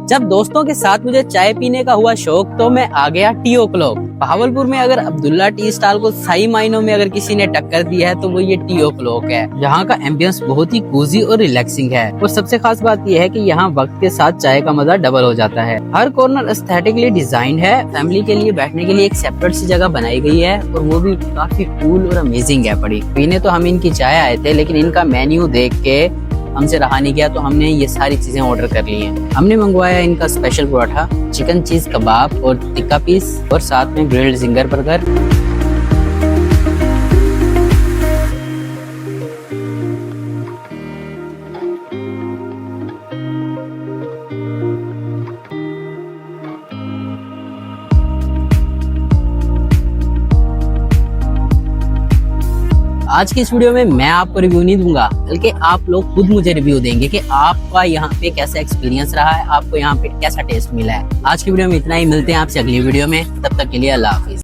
जब दोस्तों के साथ मुझे चाय पीने का हुआ शौक तो मैं आ गया टी ओ क्लॉक। भावलपुर में अगर अब्दुल्ला टी स्टॉल को सही मायनों में अगर किसी ने टक्कर दी है तो वो ये टी ओ क्लॉक है। यहाँ का एम्बियंस बहुत ही कोजी और रिलैक्सिंग है और सबसे खास बात यह है कि यहाँ वक्त के साथ चाय का मजा डबल हो जाता है। हर कॉर्नर एस्थेटिकली डिजाइन है। फैमिली के लिए बैठने के लिए एक सेपरेट सी जगह बनाई गई है और वो भी काफी कूल और अमेजिंग है। बड़ी पीने तो हम इनकी चाय आए थे, लेकिन इनका मेन्यू देख के हमसे रहा नहीं गया तो हमने ये सारी चीजें ऑर्डर कर ली हैं। हमने मंगवाया इनका स्पेशल पराठा, चिकन चीज कबाब और टिक्का पीस और साथ में ग्रिल्ड जिंगर बर्गर। आज की इस वीडियो में मैं आपको रिव्यू नहीं दूंगा, बल्कि आप लोग खुद मुझे रिव्यू देंगे कि आपका यहाँ पे कैसा एक्सपीरियंस रहा है, आपको यहाँ पे कैसा टेस्ट मिला है। आज की वीडियो में इतना ही, मिलते हैं आपसे अगली वीडियो में, तब तक के लिए अल्लाह हाफिज।